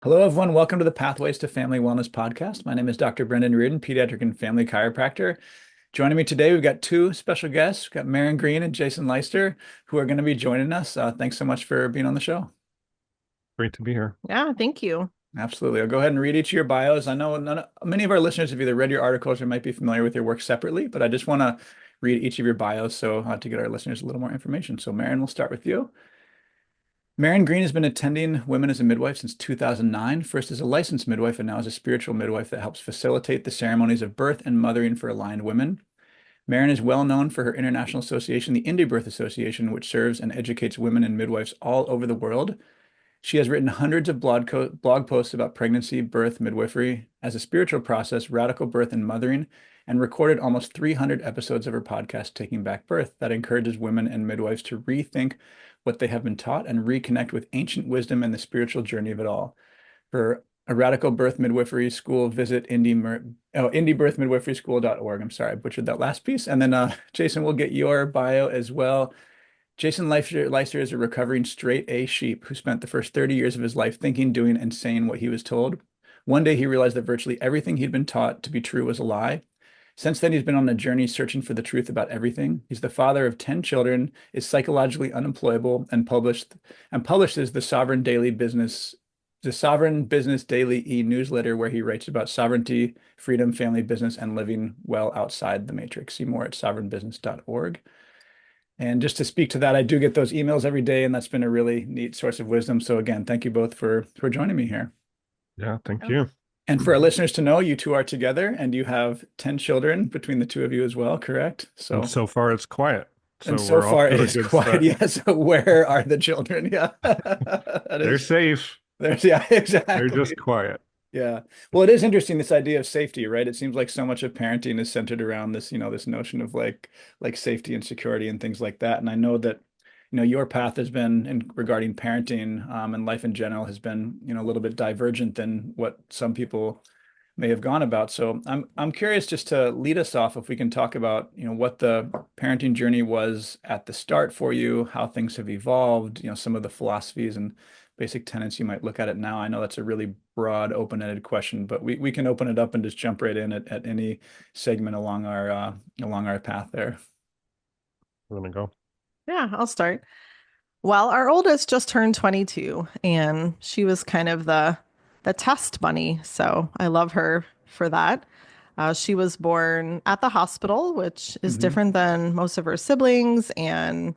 Hello, everyone. Welcome to the Pathways to Family Wellness podcast. My name is Dr. Brendan Reardon, pediatric and family chiropractor. Joining me today, we've got two special guests. We've got Maryn Green and Jason Leister, who are going to be joining us. Thanks so much for being on the show. Great to be here. Yeah, thank you. Absolutely. I'll go ahead and read each of your bios. I know many of our listeners have either read your articles or might be familiar with your work separately, but I just want to read each of your bios to get our listeners a little more information. So, Maryn, we'll start with you. Maryn Green has been attending women as a midwife since 2009, first as a licensed midwife and now as a spiritual midwife that helps facilitate the ceremonies of birth and mothering for aligned women. Maryn is well known for her international association, the Indie Birth Association, which serves and educates women and midwives all over the world. She has written hundreds of blog posts about pregnancy, birth, midwifery as a spiritual process, radical birth, and mothering, and recorded almost 300 episodes of her podcast, Taking Back Birth, that encourages women and midwives to rethink what they have been taught and reconnect with ancient wisdom and the spiritual journey of it all. For a radical birth midwifery school, visit indiebirthmidwiferyschool.org. I'm sorry, I butchered that last piece. And then, Jason, we'll get your bio as well. Jason Leister is a recovering straight A sheep who spent the first 30 years of his life thinking, doing, and saying what he was told. One day he realized that virtually everything he'd been taught to be true was a lie. Since then, he's been on a journey searching for the truth about everything. He's the father of 10 children, is psychologically unemployable, and publishes the Sovereign Business Daily e-newsletter, where he writes about sovereignty, freedom, family, business, and living well outside the matrix. See more at sovereignbusiness.org. And just to speak to that, I do get those emails every day, and that's been a really neat source of wisdom. So again, thank you both for joining me here. Yeah, thank Oh, you. And for our listeners to know, you two are together and you have 10 children between the two of you as well, correct? And so far it's quiet. And So so we're off far it to a is good quiet. start. Yes. Where are the children? Yeah. That They're is, safe. yeah, They're exactly. just quiet. Yeah. Well, it is interesting, this idea of safety, right? It seems like so much of parenting is centered around this, this notion of like safety and security and things like that. And I know that, your path has been regarding parenting, and life in general has been, a little bit divergent than what some people may have gone about. So I'm curious, just to lead us off, if we can talk about, what the parenting journey was at the start for you, how things have evolved, some of the philosophies and basic tenets you might look at it now. I know that's a really broad, open-ended question, but we can open it up and just jump right in at any segment along our path there. We're gonna go. yeah, I'll start. Well, our oldest just turned 22 and she was kind of the test bunny, so I love her for that. She was born at the hospital, which is Hmm. different than most of her siblings, and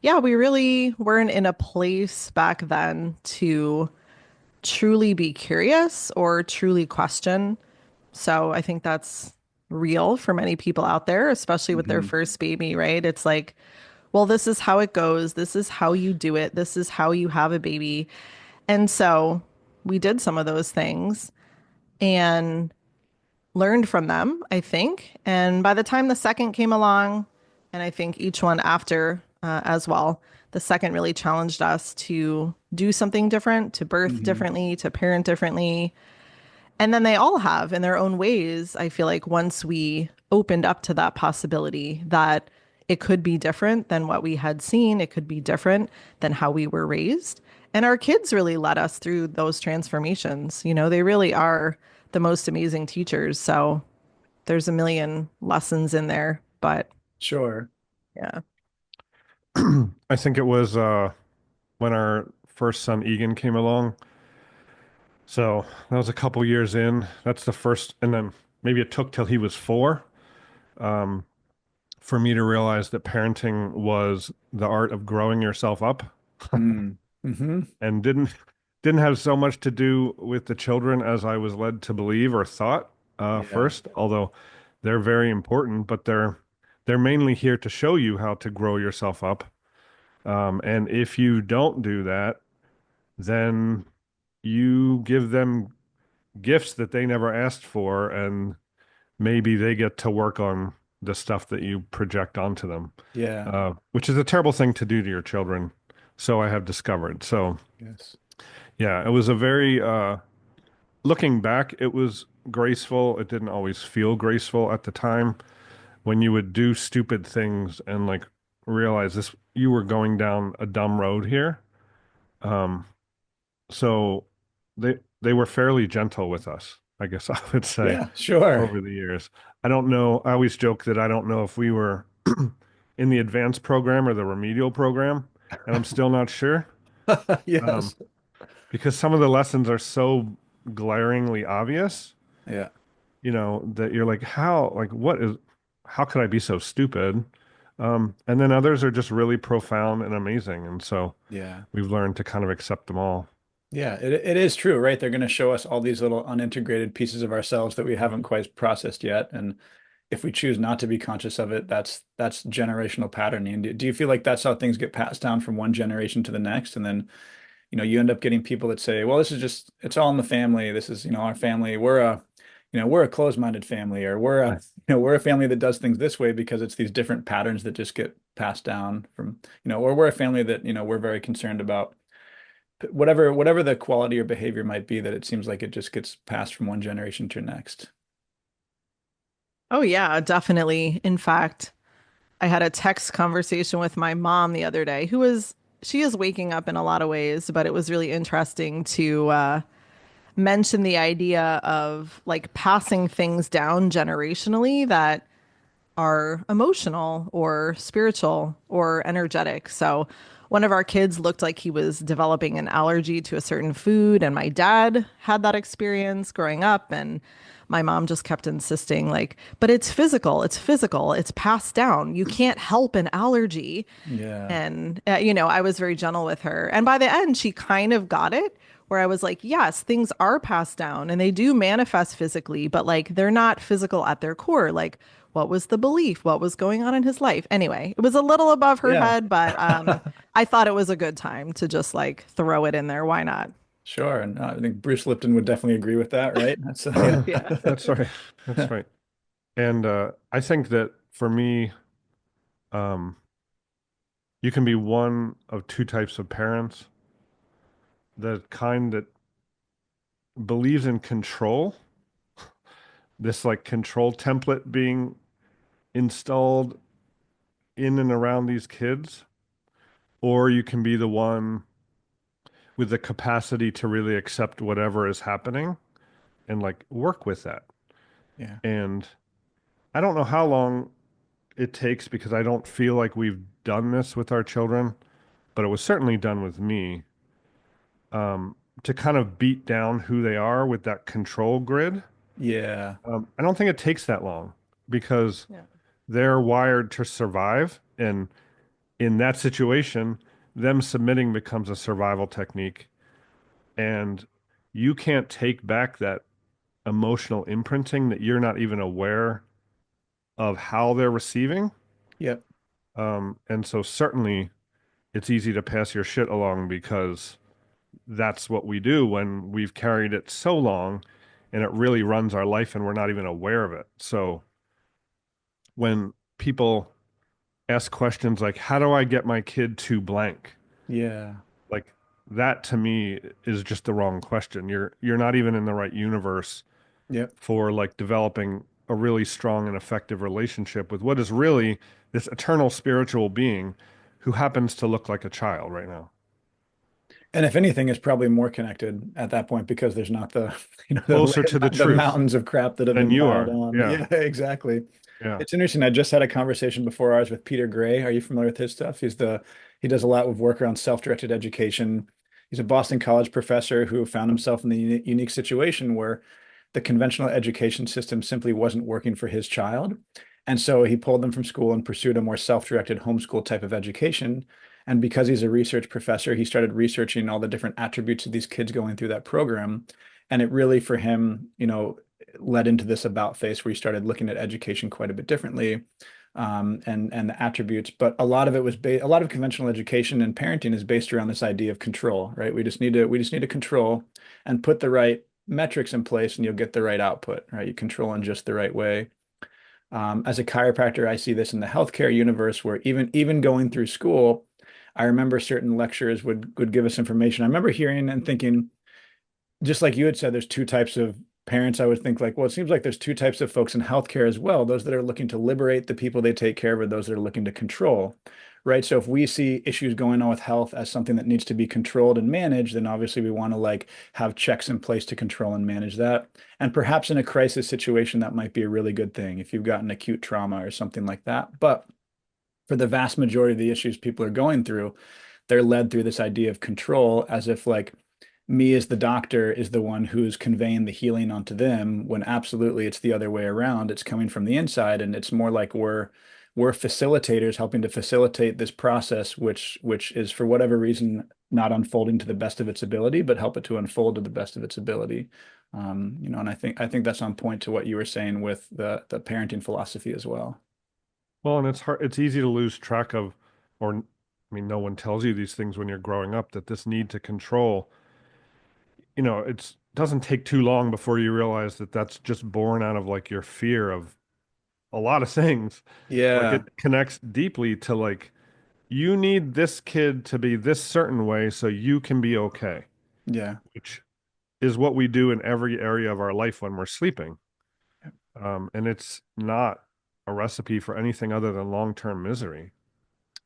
yeah, we really weren't in a place back then to truly be curious or truly question. So I think that's real for many people out there, especially with their Hmm. first baby, right? It's like, well, this is how it goes. This is how you do it. This is how you have a baby. And so we did some of those things and learned from them, I think. And by the time the second came along, and I think each one after as well, the second really challenged us to do something different, to birth Hmm. differently, to parent differently. And then they all have in their own ways. I feel like once we opened up to that possibility that it could be different than what we had seen, it could be different than how we were raised. And our kids really led us through those transformations. They really are the most amazing teachers. So there's a million lessons in there. But Sure. yeah. I think it was when our first son Egan came along. So that was a couple years in. That's the first, and then maybe it took till he was 4 um, for me to realize that parenting was the art of growing yourself up. Mm. Hmm. And didn't have so much to do with the children as I was led to believe or thought Yeah. first, although they're very important, but they're mainly here to show you how to grow yourself up. And if you don't do that, then you give them gifts that they never asked for, and maybe they get to work on the stuff that you project onto them, Yeah. which is a terrible thing to do to your children. So I have discovered. So Yes. yeah, it was a very looking back, it was graceful. It didn't always feel graceful at the time when you would do stupid things and like realize this you were going down a dumb road here. Um, so they they were fairly gentle with us, I guess I would say, Yeah, sure. over the years. I don't know. I always joke that I don't know if we were in the advanced program or the remedial program, and I'm still not sure. Um, Yes. because some of the lessons are so glaringly obvious, Yeah. that you're like, how could I be so stupid? And then others are just really profound and amazing. And so Yeah. we've learned to kind of accept them all. Yeah, it is true, right? They're going to show us all these little unintegrated pieces of ourselves that we haven't quite processed yet. And if we choose not to be conscious of it, that's generational patterning. Do you feel like that's how things get passed down from one generation to the next? And then, you end up getting people that say, well, this is just, it's all in the family. This is, our family. We're a closed-minded family, or we're a family that does things this way because it's these different patterns that just get passed down from, or we're a family that, we're very concerned about whatever the quality or behavior might be, that it seems like it just gets passed from one generation to the next. Oh, yeah, definitely. In fact, I had a text conversation with my mom the other day, she is waking up in a lot of ways, but it was really interesting to mention the idea of like passing things down generationally that are emotional or spiritual or energetic. So one of our kids looked like he was developing an allergy to a certain food, and my dad had that experience growing up, and my mom just kept insisting like, but it's physical, it's passed down. You can't help an allergy. Yeah. And, I was very gentle with her. And by the end, she kind of got it, where I was like, yes, things are passed down and they do manifest physically, but like they're not physical at their core. Like, what was the belief? What was going on in his life? Anyway, it was a little above her Yeah. head, but I thought it was a good time to just like throw it in there. Why not? Sure. And I think Bruce Lipton would definitely agree with that, right? That's yeah. Yeah. That's right. That's right. And I think that for me, um, you can be one of two types of parents. The kind that believes in control, this like control template being installed in and around these kids, or you can be the one with the capacity to really accept whatever is happening and like work with that. Yeah. And I don't know how long it takes because I don't feel like we've done this with our children, but it was certainly done with me, to kind of beat down who they are with that control grid. Yeah. I don't think it takes that long because Yeah. they're wired to survive. And in that situation, them submitting becomes a survival technique. And you can't take back that emotional imprinting that you're not even aware of how they're receiving. Yep. And so certainly it's easy to pass your shit along because that's what we do when we've carried it so long and it really runs our life and we're not even aware of it. So when people ask questions like, how do I get my kid to blank? Yeah. Like that to me is just the wrong question. You're not even in the right universe Yep. for like developing a really strong and effective relationship with what is really this eternal spiritual being who happens to look like a child right now. And if anything, it's probably more connected at that point because there's not the, Closer to the the truth mountains of crap that have than been you piled are. on. Yeah. Yeah, exactly. Yeah. It's interesting. I just had a conversation before ours with Peter Gray. Are you familiar with his stuff? He does a lot of work around self-directed education. He's a Boston College professor who found himself in the unique situation where the conventional education system simply wasn't working for his child. And so he pulled them from school and pursued a more self-directed homeschool type of education. And because he's a research professor, he started researching all the different attributes of these kids going through that program. And it really, for him, led into this about face where he started looking at education quite a bit differently, and the attributes. But a lot of it was a lot of conventional education and parenting is based around this idea of control, right? We just need to control and put the right metrics in place, and you'll get the right output, right? You control in just the right way. As a chiropractor, I see this in the healthcare universe where even going through school, I remember certain lecturers would give us information. I remember hearing and thinking, just like you had said, there's two types of parents, I would think like, well, it seems like there's two types of folks in healthcare as well, those that are looking to liberate the people they take care of, or those that are looking to control, right? So if we see issues going on with health as something that needs to be controlled and managed, then obviously we want to like have checks in place to control and manage that. And perhaps in a crisis situation, that might be a really good thing if you've got an acute trauma or something like that. But for the vast majority of the issues people are going through, they're led through this idea of control as if like me as the doctor is the one who's conveying the healing onto them when absolutely it's the other way around. It's coming from the inside, and it's more like we're facilitators helping to facilitate this process, which is for whatever reason not unfolding to the best of its ability, but help it to unfold to the best of its ability. And I think that's on point to what you were saying with the parenting philosophy as well. Well, and it's hard, it's easy to lose track of, or I mean, no one tells you these things when you're growing up that this need to control, it's doesn't take too long before you realize that that's just born out of like your fear of a lot of things. Like Yeah, it connects deeply to like you need this kid to be this certain way so you can be okay, yeah. which is what we do in every area of our life when we're sleeping. And it's not a recipe for anything other than long-term misery.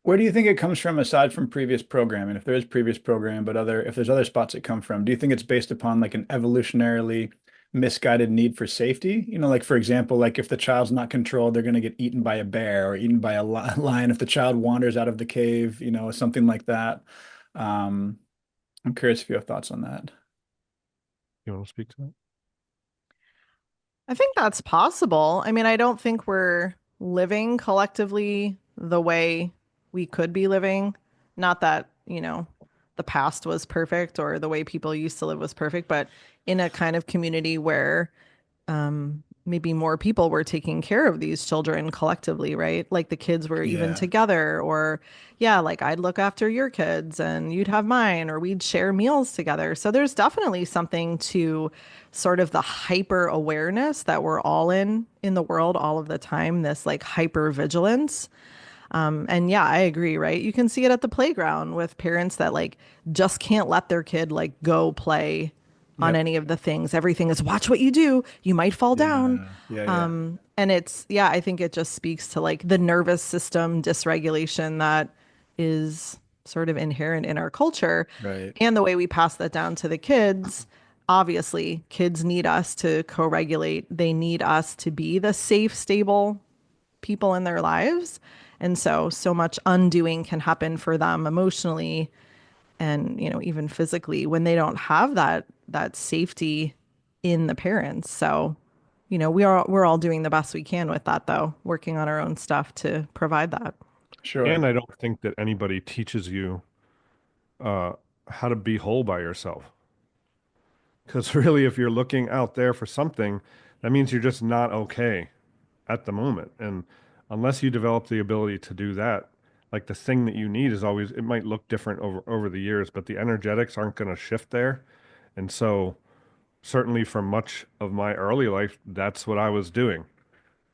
Where do you think it comes from aside from previous programming? If there is previous programming, but other if there's other spots it come from, do you think it's based upon like an evolutionarily misguided need for safety? Like for example, like if the child's not controlled, they're going to get eaten by a bear or eaten by a lion. If the child wanders out of the cave, something like that. Um, I'm curious if you have thoughts on that. You want to speak to that? I think that's possible. I mean, I don't think we're living collectively the way we could be living. Not that, the past was perfect or the way people used to live was perfect, but in a kind of community where maybe more people were taking care of these children collectively, right? Like the kids were even Yeah, together, or yeah, like I'd look after your kids and you'd have mine, or we'd share meals together. So there's definitely something to sort of the hyper awareness that we're all in the world all of the time, this like hyper vigilance. And yeah, I agree, right? You can see it at the playground with parents that like just can't let their kid like go play on yep, any of the things. Everything is watch what you do. You might fall down. yeah, yeah, yeah, And it's, yeah, I think it just speaks to like the nervous system dysregulation that is sort of inherent in our culture right. and the way we pass that down to the kids. Obviously, kids need us to co-regulate. They need us to be the safe, stable people in their lives. And so much undoing can happen for them emotionally and, even physically when they don't have that safety in the parents. So, we're all doing the best we can with that though, working on our own stuff to provide that. Sure. And I don't think that anybody teaches you uh, how to be whole by yourself. Because really, if you're looking out there for something, that means you're just not okay at the moment. And unless you develop the ability to do that, like the thing that you need is always, it might look different over the years, but the energetics aren't going to shift there. And so, certainly for much of my early life, that's what I was doing.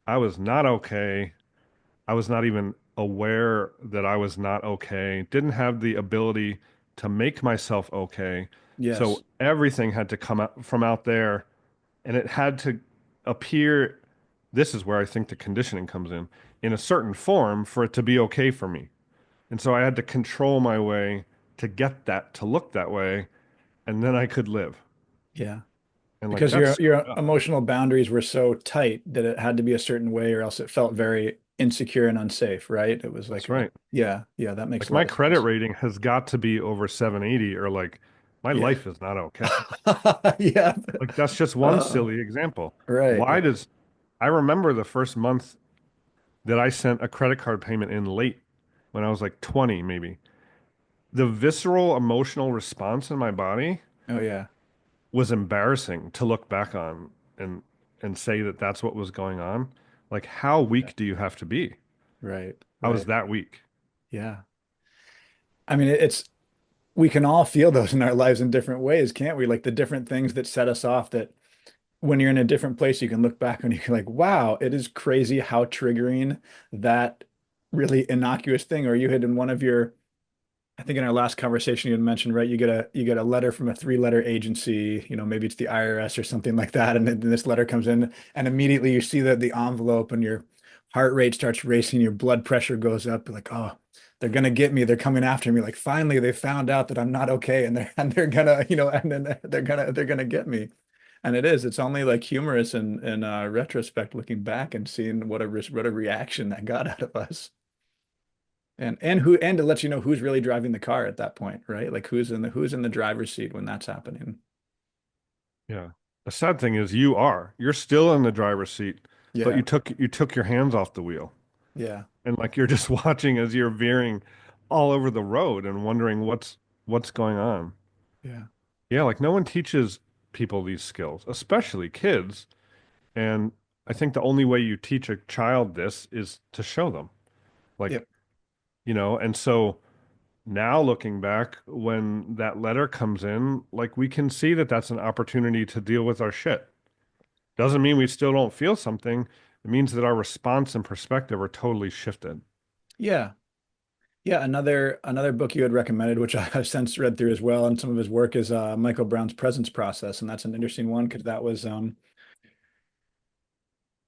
I was not okay. I was not even aware that I was not okay. Didn't have the ability to make myself okay. Yes. So everything had to come out from out there and it had to appear. This is where I think the conditioning comes in a certain form for it to be okay for me. And so I had to control my way to get that to look that way, and then I could live. Yeah. And like Because that's your screwed up. emotional boundaries were so tight that it had to be a certain way or else it felt very insecure and unsafe, right? It was like That's a, right. yeah, yeah, that makes Like a my lot of credit sense. rating has got to be over 780 or like my Yeah. life is not okay. Yeah. Like that's just one Uh, silly example. right. Why Right. does I remember the first month that I sent a credit card payment in late when I was like 20 maybe. The visceral emotional response in my body Oh yeah. was embarrassing to look back on and say that that's what was going on. Like how Yeah. weak do you have to be? Right. I was Right. that weak. Yeah. I mean, it's we can all feel those in our lives in different ways, can't we? Like the different things that set us off that when you're in a different place, you can look back and you can like, wow, it is crazy how triggering that really innocuous thing, or you had in one of your I think in our last conversation you had mentioned, right, you get a letter from a three-letter agency, maybe it's the IRS or something like that, and then this letter comes in, and immediately you see the envelope, and your heart rate starts racing, your blood pressure goes up, you're like, oh, they're gonna get me, they're coming after me. Like finally they found out that I'm not okay, and they're gonna, and then they're gonna get me. And it's only like humorous in retrospect, looking back and seeing what a reaction that got out of us. And to let you know who's really driving the car at that point, right? Like who's in the driver's seat when that's happening. Yeah. The sad thing is you're still in the driver's seat, but Yeah. you took your hands off the wheel. Yeah. And like you're just watching as you're veering all over the road and wondering what's going on. Yeah. Yeah, like no one teaches people these skills, especially kids. And I think the only way you teach a child this is to show them. Like, Yep. and so now looking back, when that letter comes in, like we can see that that's an opportunity to deal with our shit. Doesn't mean we still don't feel something. It means that our response and perspective are totally shifted. Yeah. Yeah. Another book you had recommended, which I have since read through as well, and some of his work is Michael Brown's Presence Process. And that's an interesting one because that was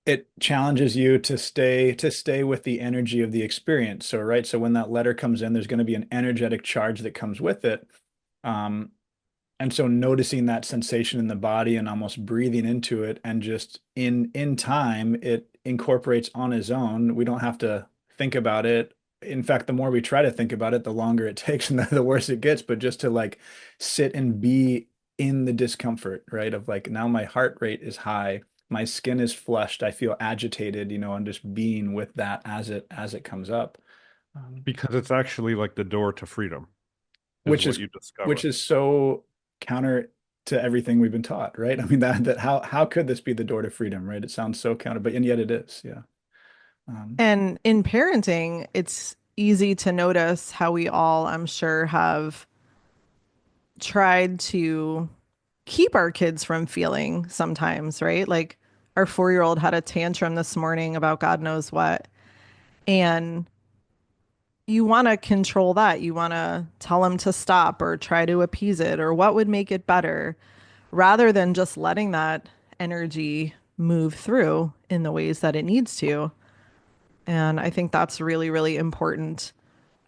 it challenges you to stay with the energy of the experience. So, right. So when that letter comes in, there's going to be an energetic charge that comes with it. Um, And so noticing that sensation in the body and almost breathing into it and just in time it incorporates on its own. We don't have to think about it. In fact, the more we try to think about it, the longer it takes and the worse it gets. But just to like sit and be in the discomfort, right? Of like now my heart rate is high, my skin is flushed, I feel agitated, and just being with that as it comes up. Um, Because it's actually like the door to freedom is which what is you which discover. is so counter to everything we've been taught, right? I mean that how could this be the door to freedom, right? It sounds so counter, but and yet it is, yeah. Um, And in parenting, it's easy to notice how we all, I'm sure, have tried to keep our kids from feeling sometimes, right? Like our 4-year-old had a tantrum this morning about God knows what. And you want to control that. You want to tell them to stop or try to appease it or what would make it better rather than just letting that energy move through in the ways that it needs to. And I think that's really, really important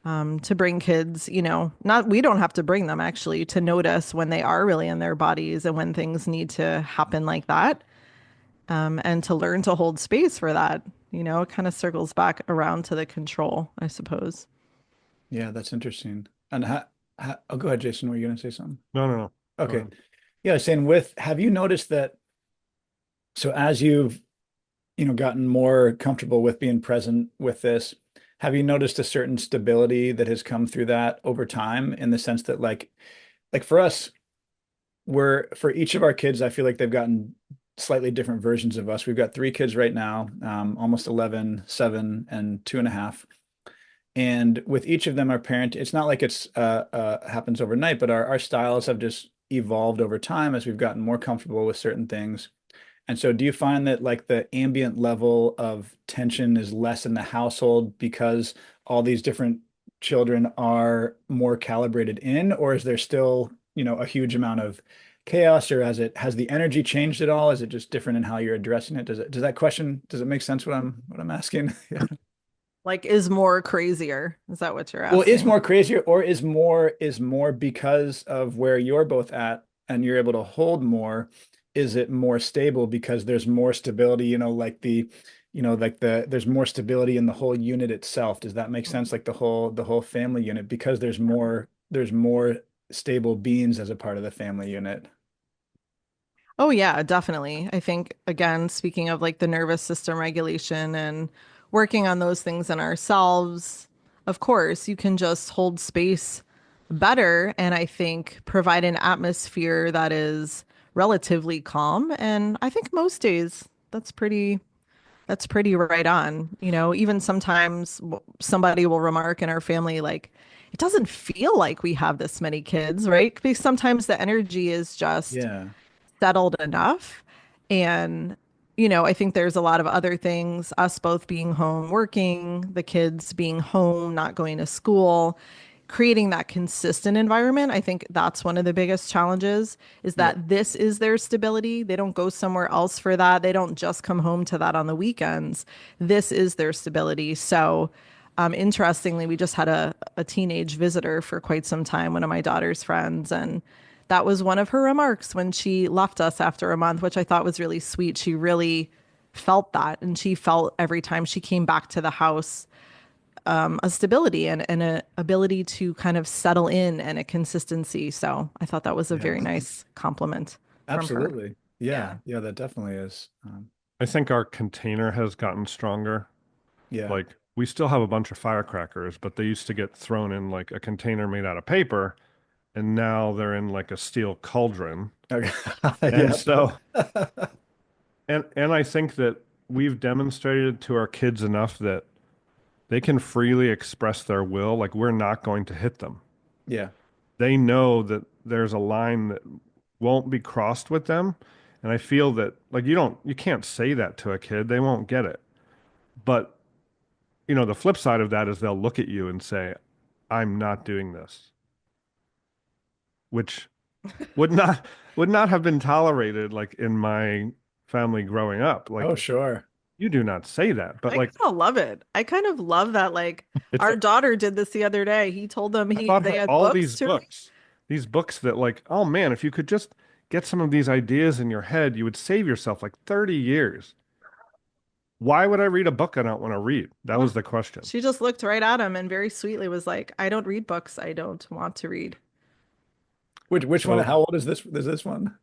to bring kids, not we don't have to bring them actually to notice when they are really in their bodies and when things need to happen like that, and to learn to hold space for that. It kind of circles back around to the control, I suppose. yeah, that's interesting. And oh, go ahead, Jason. Were you going to say something? No, no, no. Go Okay. ahead. Yeah, saying have you noticed that, so as you've, gotten more comfortable with being present with this, have you noticed a certain stability that has come through that over time in the sense that like for us, for each of our kids, I feel like they've gotten slightly different versions of us. We've got three kids right now, almost 11, 7, and 2.5. And with each of them, our parent, it's not like it's happens overnight, but our styles have just evolved over time as we've gotten more comfortable with certain things. And so do you find that like the ambient level of tension is less in the household because all these different children are more calibrated in, or is there still, a huge amount of chaos, or has the energy changed at all? Is it just different in how you're addressing it? Does it make sense what I'm asking? Yeah. Like, is more crazier? Is that what you're Well, is asking? more crazier or is more because of where you're both at and you're able to hold more? Is it more stable because there's more stability, there's more stability in the whole unit itself. Does that make sense? Like the whole family unit because there's more stable beings as a part of the family unit. Oh, yeah, definitely. I think, again, speaking of like the nervous system regulation and working on those things in ourselves, of course, you can just hold space better and I think provide an atmosphere that is relatively calm. And I think most days that's pretty right on. Even sometimes somebody will remark in our family, like, it doesn't feel like we have this many kids, right? Because sometimes the energy is just Yeah. settled enough. And, I think there's a lot of other things, us both being home working, the kids being home, not going to school. creating that consistent environment. I think that's one of the biggest challenges is Yep. that this is their stability. They don't go somewhere else for that. They don't just come home to that on the weekends. This is their stability. So, interestingly, we just had a teenage visitor for quite some time, one of my daughter's friends, and that was one of her remarks when she left us after a month, which I thought was really sweet. She really felt that, and she felt every time she came back to the house a stability and a ability to kind of settle in and a consistency. So I thought that was a Yeah. very nice compliment from her. Absolutely. Yeah. Yeah. Yeah, that definitely is. I think our container has gotten stronger. Yeah. Like we still have a bunch of firecrackers, but they used to get thrown in like a container made out of paper, and now they're in like a steel cauldron. Okay. And Yeah. so, and I think that we've demonstrated to our kids enough that they can freely express their will. Like we're not going to hit them. Yeah. They know that there's a line that won't be crossed with them. And I feel that like you can't say that to a kid. They won't get it. But, the flip side of that is they'll look at you and say, I'm not doing this, which would not would not have been tolerated like in my family growing up. Oh, Like sure. you do not say that. But I like kind of love it. I kind of love that. Like it's our daughter did this the other day. He told them I bought they her had all books these to read. books. These books that like, oh man, if you could just get some of these ideas in your head, you would save yourself like 30 years. Why would I read a book I don't want to read? That Well, was the question. she just looked right at him and very sweetly was like, I don't read books I don't want to read. Which one? So How old is this? Is this one?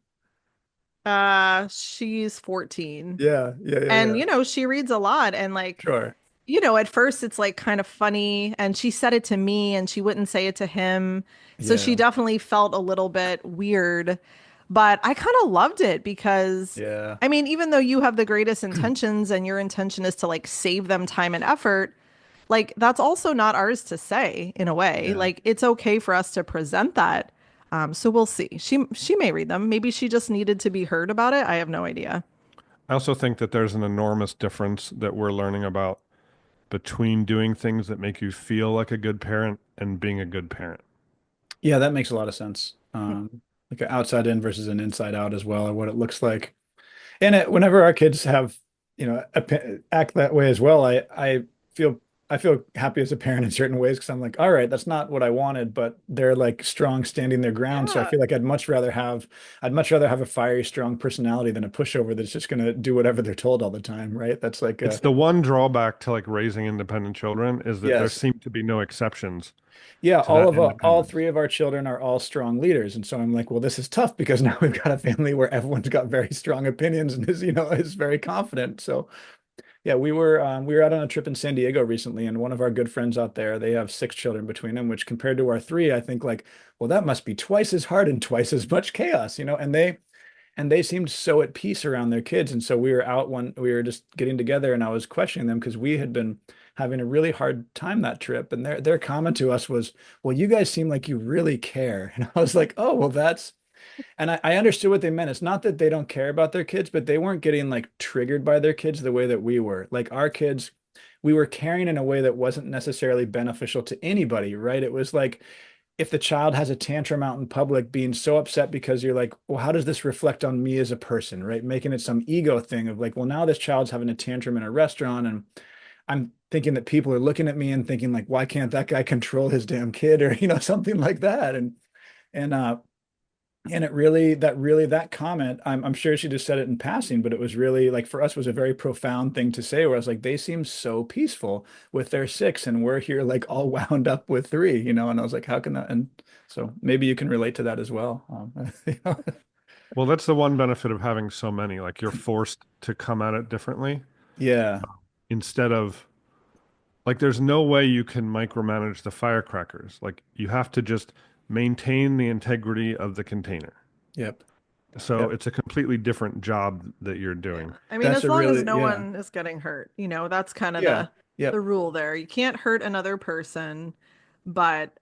She's 14. Yeah. Yeah. Yeah. And, Yeah. she reads a lot. And, like, Sure. at first it's like kind of funny. And she said it to me and she wouldn't say it to him. So she Yeah. definitely felt a little bit weird. But I kind of loved it because, Yeah. I mean, even though you have the greatest intentions and your intention is to like save them time and effort, like that's also not ours to say in a way. Yeah. Like it's okay for us to present that. So we'll see. She may read them. Maybe she just needed to be heard about it. I have no idea. I also think that there's an enormous difference that we're learning about between doing things that make you feel like a good parent and being a good parent. Yeah, that makes a lot of sense. Like an outside in versus an inside out as well, or what it looks like. And whenever our kids have, act that way as well, feel I feel happy as a parent in certain ways because I'm like, all right, that's not what I wanted, but they're like strong, standing their ground. So I Yeah. feel like I'd much rather have a fiery, strong personality than a pushover that's just gonna do whatever they're told all the time, right? That's like It's the one drawback to like raising independent children is that there yes. seem to be no exceptions Yeah, to that all independence. three of our children are all strong leaders, and so I'm like, well, this is tough because now we've got a family where everyone's got very strong opinions and is very confident. So yeah, we were out on a trip in San Diego recently, and one of our good friends out there, they have six children between them, which compared to our three, I think like, well, that must be twice as hard and twice as much chaos. And they seemed so at peace around their kids. And so we were just getting together and I was questioning them because we had been having a really hard time that trip. And their comment to us was, well, you guys seem like you really care. And I was like, oh, well, and I understood what they meant. It's not that they don't care about their kids, but they weren't getting like triggered by their kids the way that we were. Like our kids, we were caring in a way that wasn't necessarily beneficial to anybody, right? It was like, if the child has a tantrum out in public, being so upset because you're like, well, how does this reflect on me as a person, right? Making it some ego thing of like, well, now this child's having a tantrum in a restaurant and I'm thinking that people are looking at me and thinking like, why can't that guy control his damn kid or, something like that. And, it really, that comment, I'm sure she just said it in passing, but it was really like for us was a very profound thing to say where I was like, they seem so peaceful with their six and we're here like all wound up with three, and I was like, how can that? And so maybe you can relate to that as well. Well, that's the one benefit of having so many. Like you're forced to come at it differently Yeah. instead of like there's no way you can micromanage the firecrackers. Like you have to just maintain the integrity of the container. Yep. So Yep. it's a completely different job that you're Yeah. doing. I mean, That's as a long as really, no yeah. one is getting hurt, that's kind of Yeah. the Yep. rule there. You can't hurt another person, but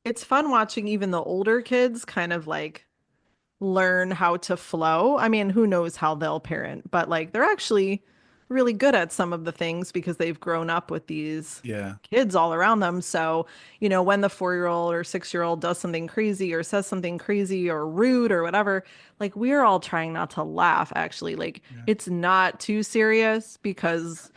it's fun watching even the older kids kind of like learn how to flow. I mean, who knows how they'll parent, but like they're actually really good at some of the things because they've grown up with these Yeah. kids all around them. So, when the 4-year-old or 6-year-old does something crazy or says something crazy or rude or whatever, like we're all trying not to laugh, actually. Like Yeah. it's not too serious because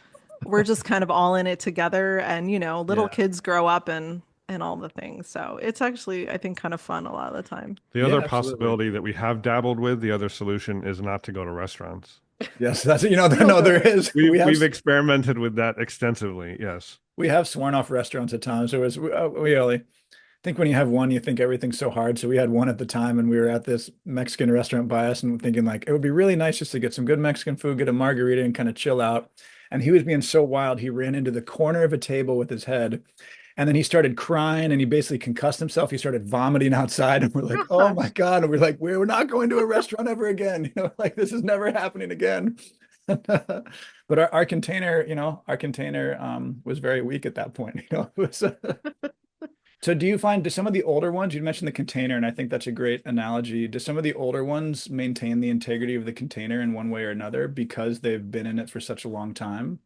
we're just kind of all in it together. And, little Yeah. kids grow up and all the things. So it's actually, I think, kind of fun a lot of the time. The Yeah, other absolutely. possibility that we have dabbled with, the other solution is not to go to restaurants. Yes, that's We don't no, go there to is. We've experimented with that extensively. Yes. We have sworn off restaurants at times. So we only think when you have one, you think everything's so hard. So we had one at the time, and we were at this Mexican restaurant by us, and thinking like it would be really nice just to get some good Mexican food, get a margarita, and kind of chill out. And he was being so wild, he ran into the corner of a table with his head, and then he started crying, and he basically concussed himself. He started vomiting outside, and we're like, "Oh my Gosh. God!" And we're like, "We're not going to a restaurant ever again." Like this is never happening again. But our container was very weak at that point. It was, so do some of the older ones, you mentioned the container, and I think that's a great analogy. Do some of the older ones maintain the integrity of the container in one way or another because they've been in it for such a long time?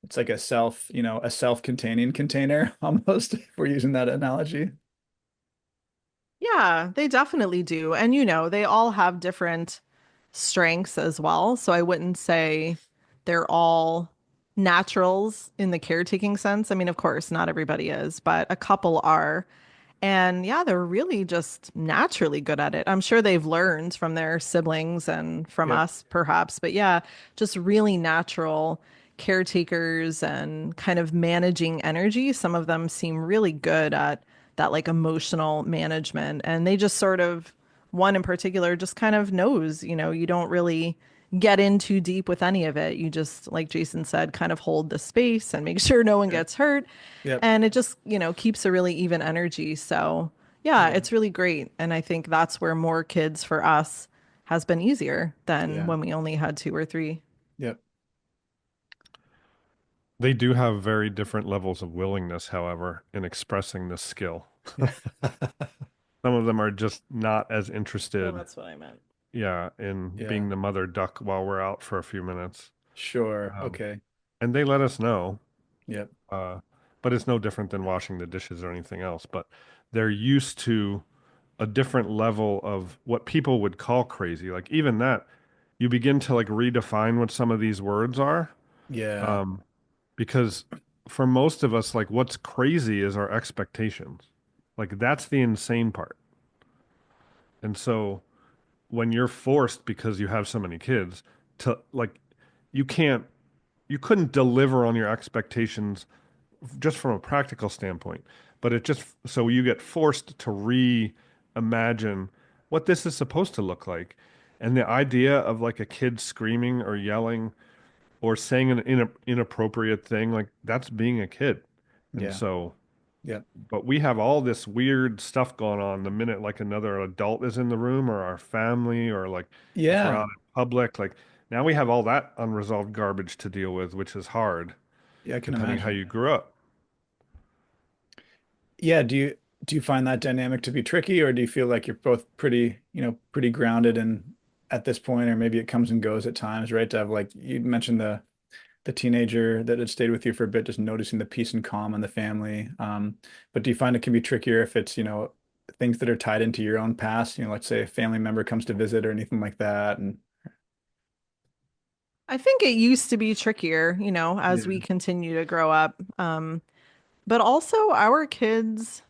It's like a self-containing container almost, if we're using that analogy. Yeah, they definitely do. And they all have different strengths as well. So I wouldn't say they're all naturals in the caretaking sense. I mean, of course, not everybody is, but a couple are. And yeah, they're really just naturally good at it. I'm sure they've learned from their siblings and from Yep. us, perhaps. But yeah, just really natural caretakers and kind of managing energy. Some of them seem really good at that, like emotional management. And they just sort of, one in particular, just kind of knows, you don't really get in too deep with any of it. You just, like Jason said, kind of hold the space and make sure no one Yep. gets hurt. Yep. And it just, keeps a really even energy. So, yeah, Yeah. it's really great. And I think that's where more kids for us has been easier than Yeah. when we only had two or three. Yep. They do have very different levels of willingness, however, in expressing this skill. Yeah. Some of them are just not as Well, interested, that's what I meant. yeah, in Yeah. being the mother duck while we're out for a few minutes. Sure. Um, Okay. and they let us know, Yep. uh, but it's no different than washing the dishes or anything else. But they're used to a different level of what people would call crazy. Like even that, you begin to like redefine what some of these words are. Yeah. Um, because for most of us, like what's crazy is our expectations. Like that's the insane part. And so when you're forced because you have so many kids to like you can't you couldn't deliver on your expectations just from a practical standpoint, but it just so you get forced to reimagine what this is supposed to look like. And the idea of like a kid screaming or yelling or saying an inappropriate thing, like that's being a kid. And Yeah. so, Yep. but we have all this weird stuff going on the minute like another adult is in the room or our family or like if we're Yeah. out in public, like now we have all that unresolved garbage to deal with, which is hard Yeah, I can depending how imagine. you grew up. Yeah, do you find that dynamic to be tricky, or do you feel like you're both pretty grounded and at this point, or maybe it comes and goes at times, right? To have like you mentioned the teenager that had stayed with you for a bit, just noticing the peace and calm in the family. But do you find it can be trickier if it's, things that are tied into your own past, let's say a family member comes to visit or anything like that. And I think it used to be trickier, as we yeah, continue to grow up. But also, our kids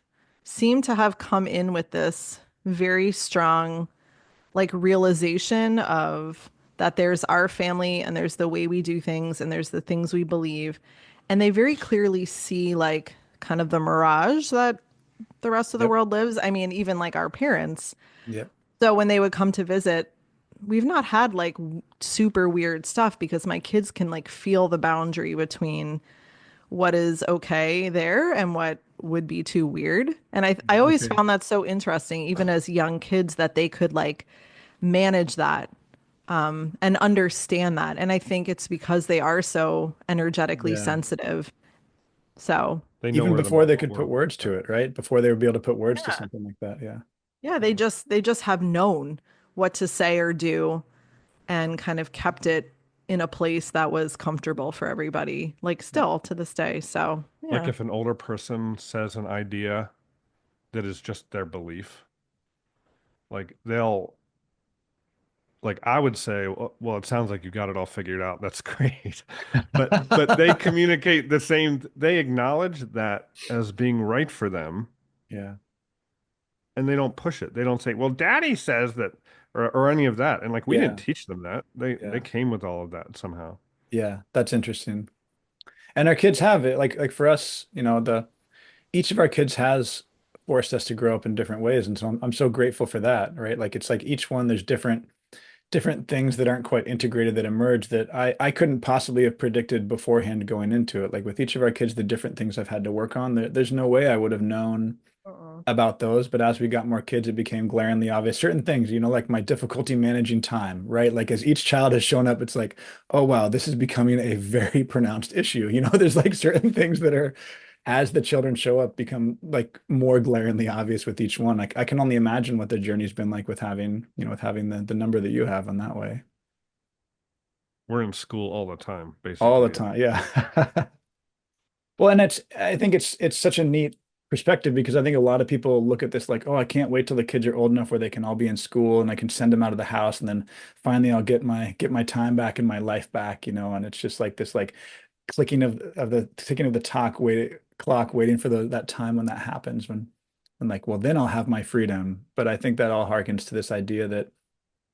seem to have come in with this very strong, like, realization of that there's our family and there's the way we do things and there's the things we believe. And they very clearly see, like, kind of the mirage that the rest of the yep, world lives. I mean, even like our parents. yep, So when they would come to visit, we've not had like super weird stuff because my kids can like feel the boundary between what is okay there and what would be too weird. And I always okay, found that so interesting, even as young kids, that they could like manage that and understand that. And I think it's because they are so energetically yeah. sensitive. So They know Even where the before they muscle could put works. words Yeah. to it, right? Before they would be able to put words to yeah, something like that. Yeah. yeah, they just have known what to say or do and kind of kept it. in a place that was comfortable for everybody, like Yep. still to this day. So, Like yeah. if an older person says an idea that is just their belief, like they'll like I would say, well, it sounds like you got it all figured out. That's great. But they communicate the same, they acknowledge that as being right for them Yeah. and they don't push it. They don't say, "Well, daddy says that," or any of that. And like we didn't Yeah. teach them that. They Yeah. came with all of that somehow. Yeah. That's interesting. And our kids have it. Like for us, the each of our kids has forced us to grow up in different ways. And so I'm so grateful for that, right? Like it's like each one, there's different things that aren't quite integrated that emerge that I couldn't possibly have predicted beforehand going into it. Like with each of our kids, the different things I've had to work on, there's no way I would have known Uh-uh. about those. But as we got more kids, it became glaringly obvious. Certain things, like my difficulty managing time, right? Like as each child has shown up, it's like, oh wow, this is becoming a very pronounced issue. There's like certain things that are, as the children show up, become like more glaringly obvious with each one. Like I can only imagine what the journey's been like with having the number that you have on that way. We're in school all the time, All the basically. time. Yeah. Well, and I think it's such a neat perspective because I think a lot of people look at this like, oh, I can't wait till the kids are old enough where they can all be in school and I can send them out of the house and then finally I'll get my time back and my life back, and it's just like this like clicking of the ticking of the clock waiting for that time when that happens when like, well, then I'll have my freedom. But I think that all harkens to this idea that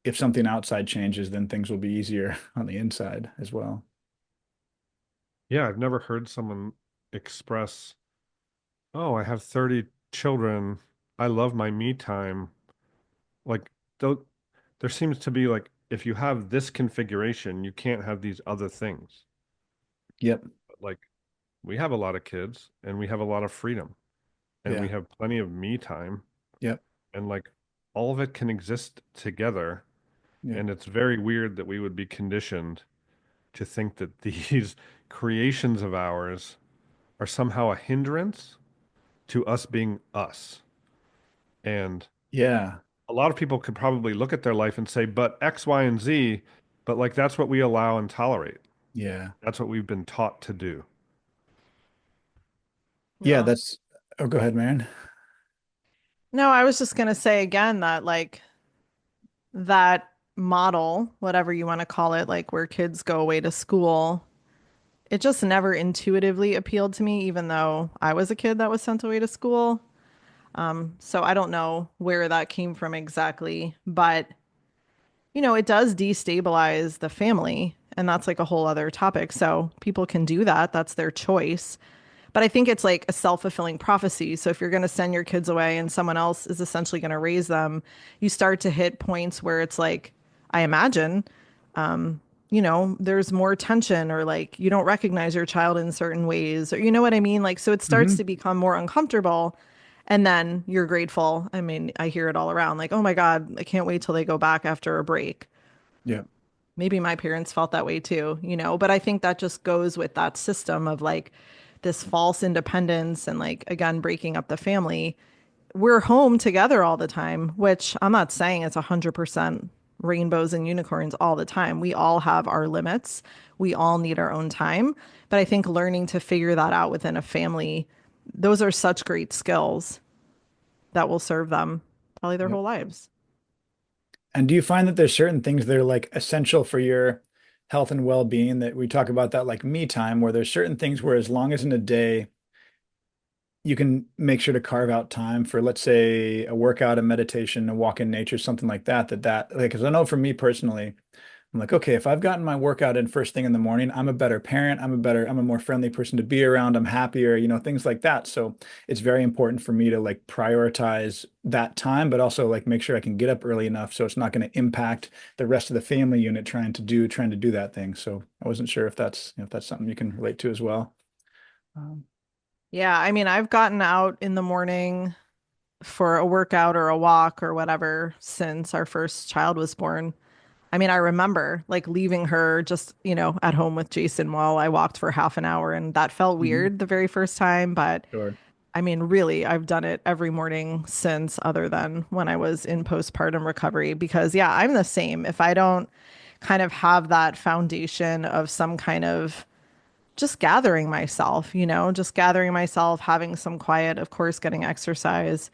if something outside changes, then things will be easier on the inside as well. Yeah, I've never heard someone express, "Oh, I have 30 children. I love my me time." Like, though, there seems to be like, if you have this configuration, you can't have these other things. Yep. But like, we have a lot of kids and we have a lot of freedom and we Yeah. have plenty of me time Yep. and like all of it can exist together. Yep. And it's very weird that we would be conditioned to think that these creations of ours are somehow a hindrance to us being us. And Yeah. a lot of people could probably look at their life and say, but X, Y, and Z, but like that's what we allow and tolerate. Yeah. That's what we've been taught to do. Yeah, No. that's oh go ahead, man. No, I was just gonna say again that like that model, whatever you want to call it, like where kids go away to school, it just never intuitively appealed to me, even though I was a kid that was sent away to school. So I don't know where that came from exactly, but it does destabilize the family, and that's like a whole other topic. So people can do that, that's their choice. But I think it's like a self-fulfilling prophecy. So if you're going to send your kids away and someone else is essentially going to raise them, you start to hit points where it's like, I imagine, there's more tension or like you don't recognize your child in certain ways or you know what I mean? Like, so it starts to Hmm. become more uncomfortable. And then you're grateful. I mean, I hear it all around like, oh my God, I can't wait till they go back after a break. Yeah. Maybe my parents felt that way too, but I think that just goes with that system of like this false independence and like again breaking up the family. We're home together all the time, which I'm not saying it's 100% rainbows and unicorns all the time. We all have our limits. We all need our own time, but I think learning to figure that out within a family, those are such great skills that will serve them probably their Yep. whole lives. And do you find that there's certain things that are like essential for your health and well-being that we talk about that like me time, where there's certain things where as long as in a day you can make sure to carve out time for, let's say, a workout, a meditation, a walk in nature, something like that like, because I know for me personally, I'm like, okay, if I've gotten my workout in first thing in the morning, I'm a better parent. I'm a more friendly person to be around. I'm happier, things like that. So it's very important for me to like prioritize that time, but also like make sure I can get up early enough so it's not going to impact the rest of the family unit trying to do that thing. So I wasn't sure if that's something you can relate to as well. Um, Yeah, I mean, I've gotten out in the morning for a workout or a walk or whatever since our first child was born. I mean, I remember like leaving her just, at home with Jason while I walked for half an hour, and that felt mhm. weird the very first time. But Sure. I mean, really, I've done it every morning since, other than when I was in postpartum recovery, because yeah, I'm the same. If I don't kind of have that foundation of some kind of just gathering myself, just gathering myself, having some quiet, of course, getting exercise.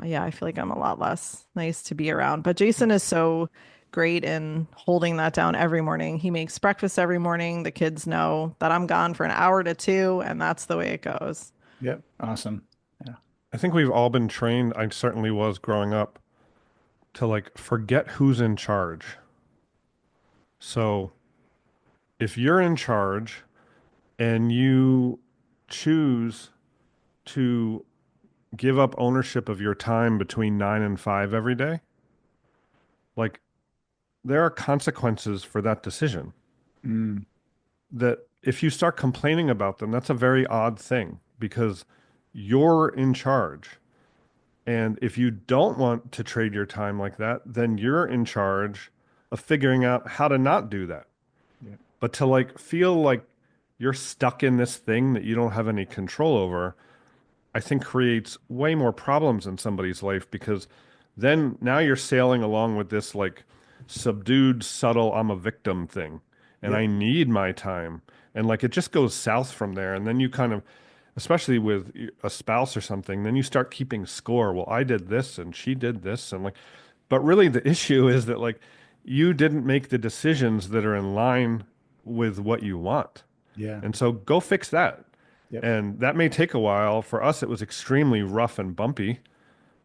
Yeah, I feel like I'm a lot less nice to be around. But Jason is so great in holding that down every morning. He makes breakfast every morning. The kids know that I'm gone for an hour to two, and that's the way it goes. Yep. Awesome. Yeah. I think we've all been trained, I certainly was growing up, to like forget who's in charge. So if you're in charge and you choose to give up ownership of your time between 9 and 5 every day, like there are consequences for that decision. Mm, That if you start complaining about them, that's a very odd thing because you're in charge. And if you don't want to trade your time like that, then you're in charge of figuring out how to not do that. yeah. But to like feel like you're stuck in this thing that you don't have any control over, I think creates way more problems in somebody's life because then now you're sailing along with this like subdued, subtle, I'm a victim thing and Yep. I need my time. And like it just goes south from there. And then you kind of, especially with a spouse or something, then you start keeping score. Well, I did this and she did this. And like, but really the issue is that like you didn't make the decisions that are in line with what you want. Yeah. And so go fix that. Yep. And that may take a while. For us, it was extremely rough and bumpy,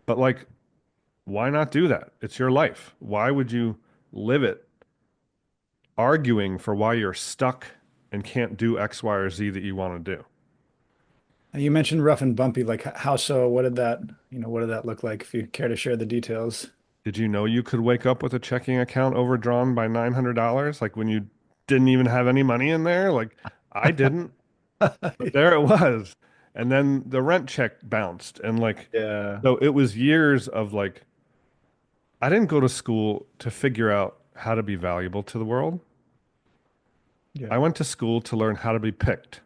but like, why not do that? It's your life. Why would you live it arguing for why you're stuck and can't do X, Y, or Z that you want to do? And you mentioned rough and bumpy, like how so? What did that, what did that look like? If you care to share the details. Did you know you could wake up with a checking account overdrawn by $900? Like when you didn't even have any money in there? Like I didn't, but there it was. And then the rent check bounced. And like, Yeah. so it was years of like, I didn't go to school to figure out how to be valuable to the world. Yeah. I went to school to learn how to be picked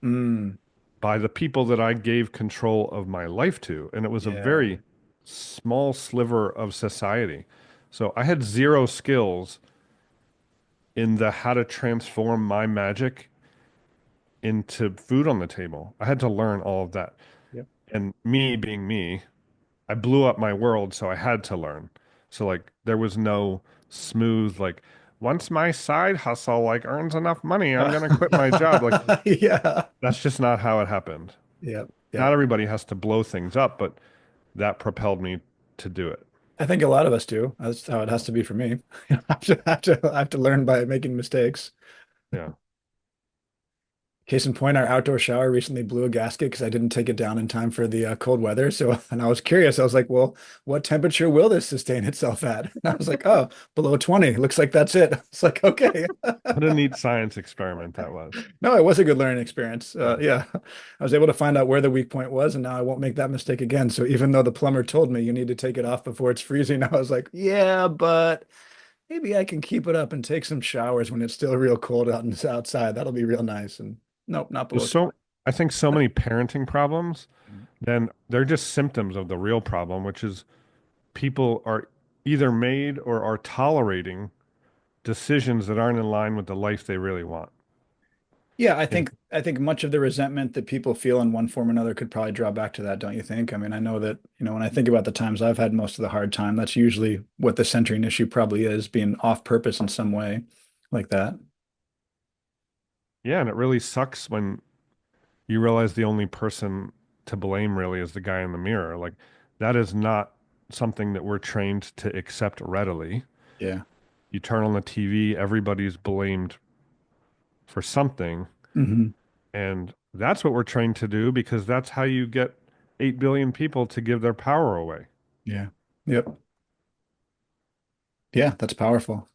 Mm, by the people that I gave control of my life to. And it was a yeah. very small sliver of society. So I had zero skills in the how to transform my magic into food on the table. I had to learn all of that. Yep. And me being me, I blew up my world, so I had to learn. So like there was no smooth like once my side hustle like earns enough money, I'm gonna quit my job. Like Yeah. that's just not how it happened. Yep. Not Yep. everybody has to blow things up, but that propelled me to do it. I think a lot of us do. That's how it has to be for me. I have to learn by making mistakes. Yeah. Case in point, our outdoor shower recently blew a gasket because I didn't take it down in time for the cold weather. So, and I was curious. I was like, well, what temperature will this sustain itself at? And I was like, oh, below 20. Looks like that's it. It's like, okay. What a neat science experiment that was. No, it was a good learning experience. Yeah. Yeah, I was able to find out where the weak point was, and now I won't make that mistake again. So even though the plumber told me you need to take it off before it's freezing, I was like, yeah, but maybe I can keep it up and take some showers when it's still real cold out and outside. That'll be real nice. And nope, not There's below so 20. I think so many parenting problems, then they're just symptoms of the real problem, which is people are either made or are tolerating decisions that aren't in line with the life they really want. Yeah, I And think I think much of the resentment that people feel in one form or another could probably draw back to that, don't you think? I mean, I know that, when I think about the times I've had most of the hard time, that's usually what the centering issue probably is, being off purpose in some way like that. yeah, and it really sucks when you realize the only person to blame really is the guy in the mirror. Like that is not something that we're trained to accept readily. Yeah. You turn on the TV, everybody's blamed for something, Hmm. and that's what we're trained to do because that's how you get 8 billion people to give their power away. Yeah. Yep. Yeah, that's powerful.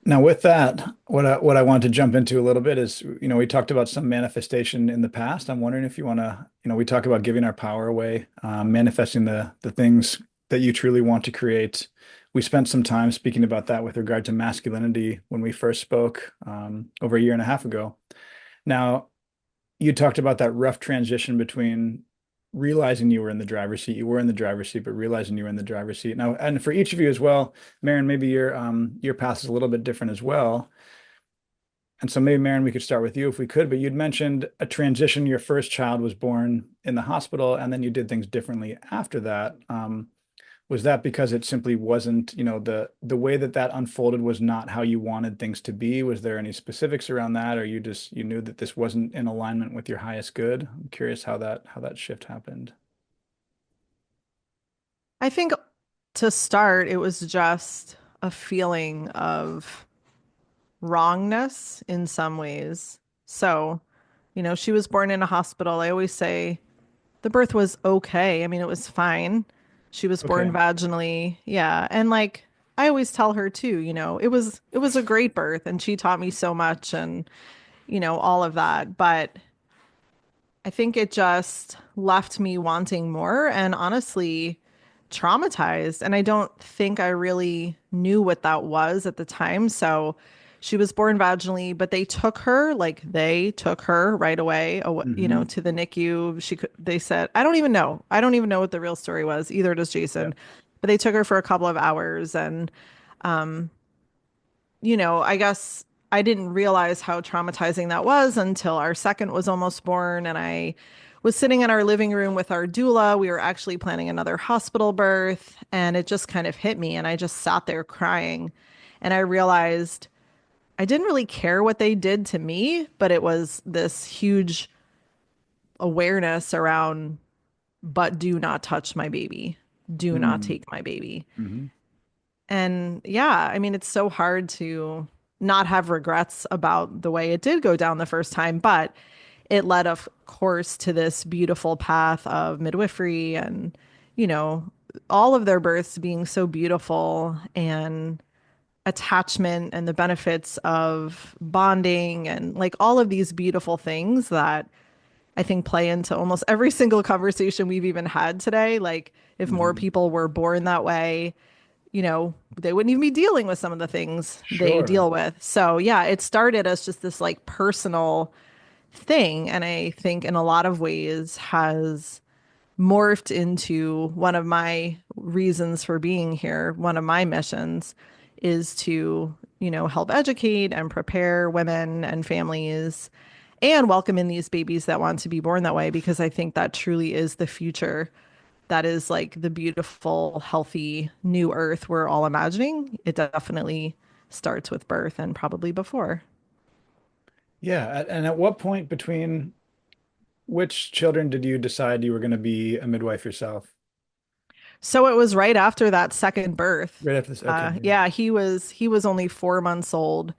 Now, with that, what I want to jump into a little bit is, we talked about some manifestation in the past. I'm wondering if you want to, we talk about giving our power away, manifesting the things that you truly want to create. We spent some time speaking about that with regard to masculinity when we first spoke over a year and a half ago. Now, you talked about that rough transition between realizing you were in the driver's seat. You were in the driver's seat, but realizing you were in the driver's seat. Now, and for each of you as well, Maryn, maybe your path is a little bit different as well. And so maybe Maryn, we could start with you if we could, but you'd mentioned a transition. Your first child was born in the hospital, and then you did things differently after that. Was that because it simply wasn't, the way that that unfolded was not how you wanted things to be? Was there any specifics around that, or you knew that this wasn't in alignment with your highest good? I'm curious how that shift happened. I think to start, it was just a feeling of wrongness in some ways. So, she was born in a hospital. I always say the birth was okay. I mean, it was fine. She was born Okay. vaginally. Yeah. And like I always tell her too, it was a great birth and she taught me so much and all of that. But I think it just left me wanting more and honestly traumatized. And I don't think I really knew what that was at the time. So she was born vaginally, but they took her right away, Hmm. to the NICU. They said, I don't even know. I don't even know what the real story was. Either does Yeah. Jason. But they took her for a couple of hours and I guess I didn't realize how traumatizing that was until our second was almost born. And I was sitting in our living room with our doula. We were actually planning another hospital birth, and it just kind of hit me. And I just sat there crying. And I realized I didn't really care what they did to me, but it was this huge awareness around, but do not touch my baby. Do not Mm-hmm. take my baby. Mm-hmm. And yeah, I mean, it's so hard to not have regrets about the way it did go down the first time, but it led, of course, to this beautiful path of midwifery and, you know, all of their births being so beautiful and attachment and the benefits of bonding and like all of these beautiful things that I think play into almost every single conversation we've even had today. Like, if more Mm-hmm. people were born that way, they wouldn't even be dealing with some of the things they Sure. deal with. So, yeah, it started as just this like personal thing. And I think in a lot of ways has morphed into one of my reasons for being here. One of my missions is to, help educate and prepare women and families and welcome in these babies that want to be born that way, because I think that truly is the future. That is like the beautiful, healthy new earth we're all imagining. It definitely starts with birth and probably before. Yeah. And at what point between which children did you decide you were going to be a midwife yourself? So it was right after that second birth. Right after this. Okay. Yeah. Yeah, he was only 4 months old,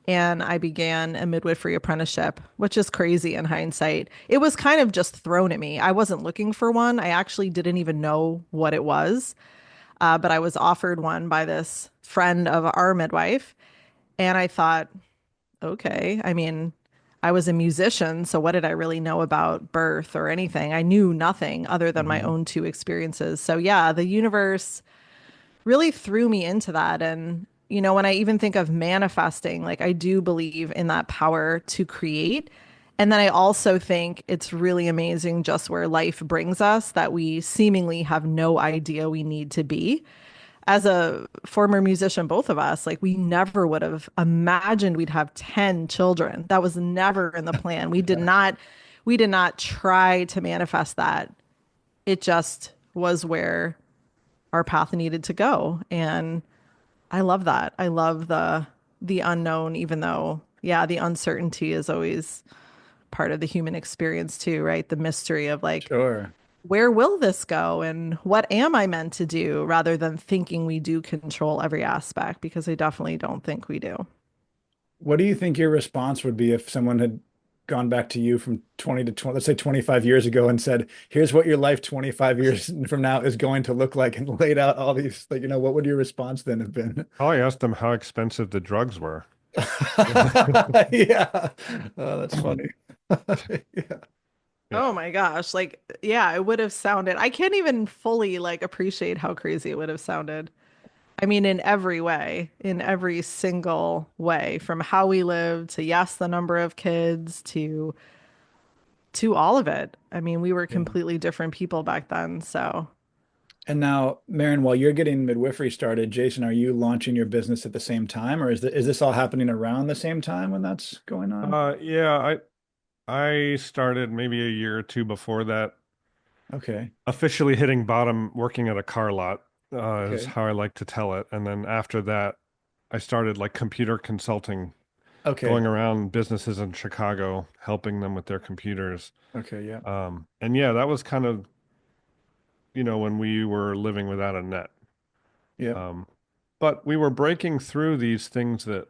and I began a midwifery apprenticeship, which is crazy in hindsight. It was kind of just thrown at me. I wasn't looking for one. I actually didn't even know what it was, but I was offered one by this friend of our midwife, and I thought, okay. I mean, I was a musician, so what did I really know about birth or anything? I knew nothing other than my Hmm. own two experiences. So yeah, the universe really threw me into that. And, when I even think of manifesting, like I do believe in that power to create. And then I also think it's really amazing just where life brings us that we seemingly have no idea we need to be. As a former musician, both of us, like we never would have imagined we'd have 10 children. That was never in the plan. We did not try to manifest that. It just was where our path needed to go. And I love that. I love the unknown, even though, yeah, the uncertainty is always part of the human experience too, right? The mystery of like, Sure. where will this go and what am I meant to do, rather than thinking we do control every aspect, because I definitely don't think we do. What do you think your response would be if someone had gone back to you from 20 to 20, let's say 25 years ago and said, here's what your life 25 years from now is going to look like and laid out all these, like, what would your response then have been? I asked them how expensive the drugs were. Yeah. Oh, that's funny. Yeah. Yeah. Oh my gosh. Like, yeah, it would have sounded, I can't even fully like appreciate how crazy it would have sounded. I mean, in every way, in every single way, from how we live to, yes, the number of kids to to all of it. I mean, we were Yeah. completely different people back then. So And now, Maryn, while you're getting midwifery started, Jason, are you launching your business at the same time, or is this all happening around the same time when that's going on? Yeah, I started maybe a year or two before that, Okay. officially hitting bottom working at a car lot, is Okay. how I like to tell it. And then after that, I started like computer consulting, Okay. going around businesses in Chicago, helping them with their computers. Okay. Yeah. And yeah, that was kind of, when we were living without a net. Yep. Um, but we were breaking through these things that,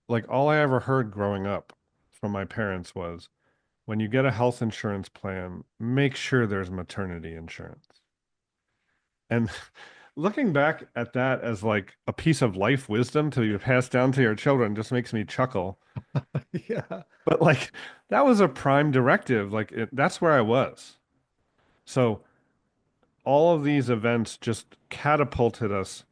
like, all I ever heard growing up from my parents was, when you get a health insurance plan, make sure there's maternity insurance. And looking back at that as like a piece of life wisdom to be passed down to your children just makes me chuckle. Yeah. But like that was a prime directive. That's where I was. So all of these events just catapulted us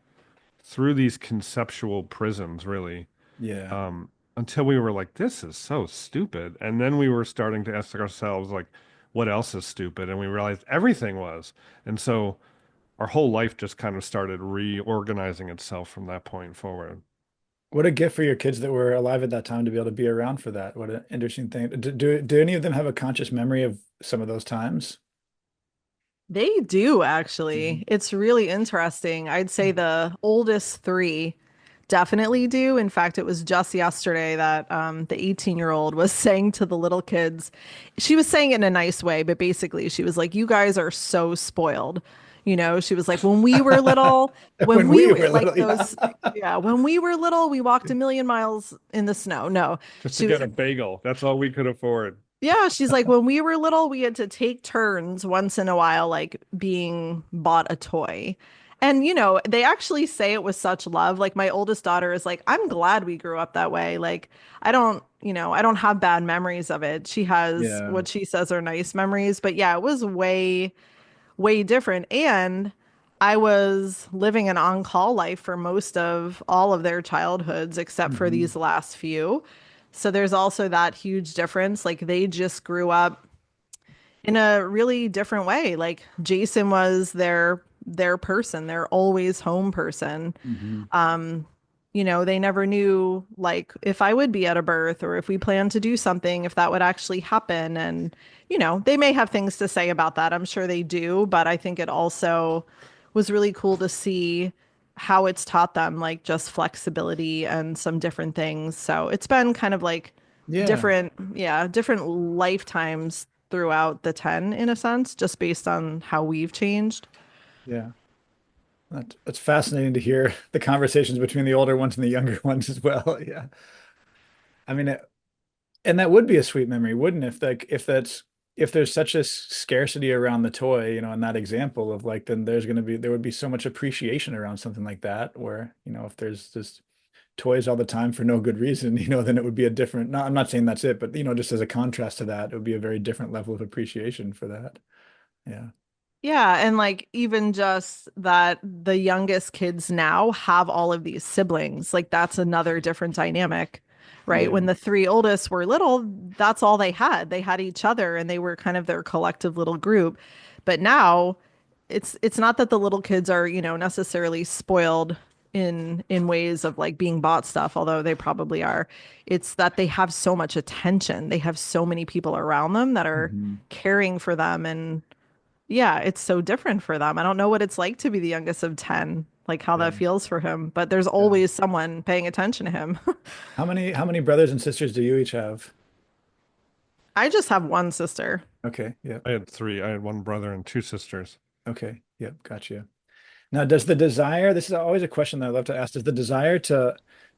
through these conceptual prisons, really, Yeah. until we were like, this is so stupid. And then we were starting to ask ourselves, like, what else is stupid? And we realized everything was. And so our whole life just kind of started reorganizing itself from that point forward. What a gift for your kids that were alive at that time to be able to be around for that. What an interesting thing. Do any of them have a conscious memory of some of those times? they do actually. Mhm. It's really interesting. I'd say the oldest three definitely do. In fact, it was just yesterday that the 18-year-old was saying to the little kids, she was saying it in a nice way, but basically she was like, "You guys are so spoiled." She was like, "When we were little, when When we we were were like little, yeah. those, yeah, when we were little, we walked a million miles in the snow." No, Just to she was get a bagel. That's all we could afford. yeah, she's like, when we were little, we had to take turns once in a while, like being bought a toy. And, they actually say it with such love. Like, my oldest daughter is like, I'm glad we grew up that way. Like, I don't have bad memories of it. She has Yeah. what she says are nice memories. But yeah, it was way, way different. And I was living an on-call life for most of all of their childhoods, except for Hmm. these last few. So there's also that huge difference. Like they just grew up in a really different way. Like Jason was their person, their always home person. Hmm. They never knew like if I would be at a birth or if we planned to do something, if that would actually happen. And, they may have things to say about that. I'm sure they do, but I think it also was really cool to see how it's taught them like just flexibility and some different things. So it's been kind of like Yeah. different lifetimes throughout the 10 in a sense, just based on how we've changed. Yeah. That's fascinating to hear the conversations between the older ones and the younger ones as well. Yeah. I mean, and that would be a sweet memory, wouldn't it? If there's such a scarcity around the toy, in that example of like, then there would be so much appreciation around something like that, where, if there's just toys all the time for no good reason, then it would be a different, not, I'm not saying that's it, but just as a contrast to that, it would be a very different level of appreciation for that. Yeah. Yeah, and like even just that the youngest kids now have all of these siblings, like that's another different dynamic, right? Yeah. When the three oldest were little, that's all they had. They had each other and they were kind of their collective little group. But now it's not that the little kids are, necessarily spoiled in ways of like being bought stuff, although they probably are. It's that they have so much attention. They have so many people around them that are Hmm. caring for them and yeah, it's so different for them. I don't know what it's like to be the youngest of 10, like how Yeah. that feels for him, but there's Yeah. always someone paying attention to him. How many brothers and sisters do you each have? I just have one sister. Okay. Yep. I had three. I had one brother and two sisters. Okay. Yep. Gotcha. Now, this is always a question that I love to ask, does the desire to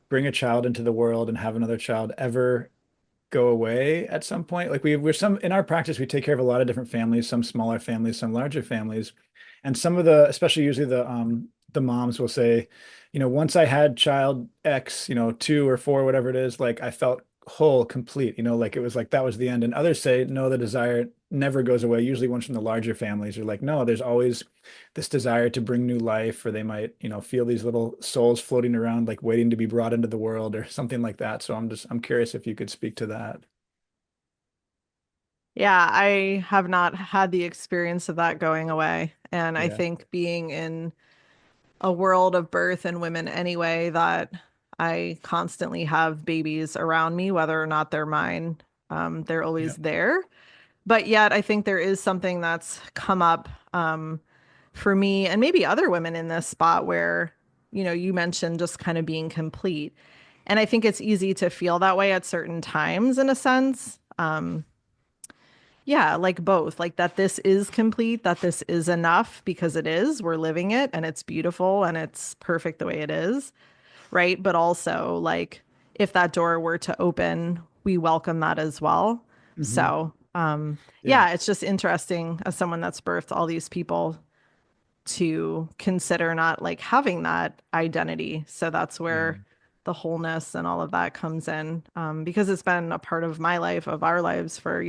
bring a child into the world and have another child ever go away at some point? Like in our practice, we take care of a lot of different families, some smaller families, some larger families. And some of especially usually the moms will say, once I had child X, 2 or 4, whatever it is, like I felt whole, complete, like it was like that was the end. And others say, no, the desire never goes away. Usually ones from the larger families are like, no, there's always this desire to bring new life, or they might, feel these little souls floating around, like waiting to be brought into the world or something like that. So I'm curious if you could speak to that. Yeah, I have not had the experience of that going away. And I Yeah. think being in a world of birth and women anyway, that I constantly have babies around me, whether or not they're mine. They're Yeah. always there. But yet, I think there is something that's come up for me and maybe other women in this spot where, you mentioned just kind of being complete. And I think it's easy to feel that way at certain times in a sense. Yeah, like both, like that this is complete, that this is enough because it is, we're living it and it's beautiful and it's perfect the way it is, right? But also, like, if that door were to open, we welcome that as well. Hmm. So, Yeah. yeah, it's just interesting as someone that's birthed all these people to consider not like having that identity. So that's Yeah. where the wholeness and all of that comes in, because it's been a part of my life, of our lives for,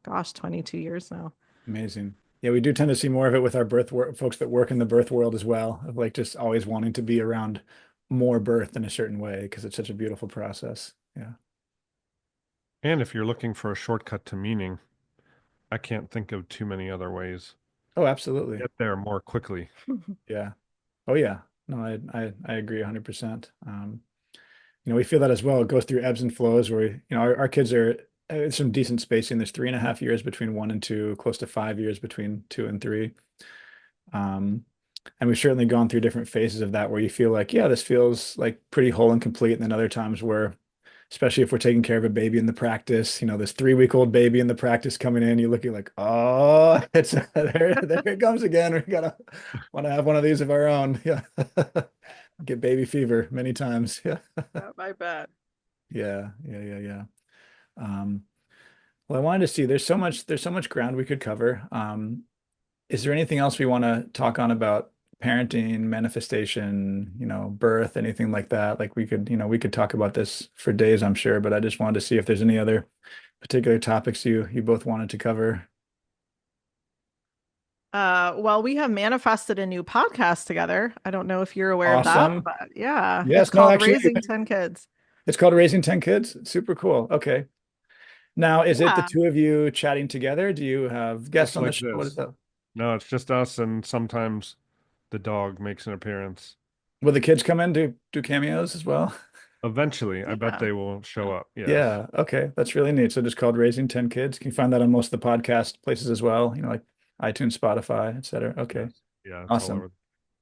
gosh, 22 years now. Amazing. Yeah, we do tend to see more of it with our birth work, folks that work in the birth world as well, of like just always wanting to be around more birth in a certain way because it's such a beautiful process. Yeah. And if you're looking for a shortcut to meaning, I can't think of too many other ways Oh, to absolutely. get there more quickly. Yeah. Oh, yeah. No, I agree 100%. We feel that as well. It goes through ebbs and flows where, our kids are some decent spacing. There's 3.5 years between one and two, close to 5 years between two and three. Um, and we've certainly gone through different phases of that where you feel like, yeah, this feels like pretty whole and complete. And then other times where, especially if we're taking care of a baby in the practice, this 3-week-old baby in the practice coming in, you look at like, oh, it's there it comes again. We gotta want to have one of these of our own. Yeah. Get baby fever many times. Yeah. Yeah, my bad. Yeah. Yeah. Yeah. Yeah. Um, well, I wanted to see there's so much ground we could cover. Is there anything else we want to talk on about parenting, manifestation, birth, anything like that? Like we could talk about this for days, I'm sure, but I just wanted to see if there's any other particular topics you both wanted to cover. Well, we have manifested a new podcast together. I don't know if you're aware of that, Awesome. but yeah, it's Yes, no, called actually, Raising 10 Kids. it's called Raising 10 Kids. Super cool. Okay. Now, is it the Yeah. two of you chatting together? Do you have guests Just on the like show? What is this. that? No, it's just us, and sometimes the dog makes an appearance. Will the kids come in do cameos as well? Eventually, I bet Yeah. they will show up. Yes. Yeah. Okay. That's really neat. So just called Raising 10 Kids. Can you find that on most of the podcast places as well? Like iTunes, Spotify, et cetera. Okay. Yes. Yeah, it's all Awesome. over.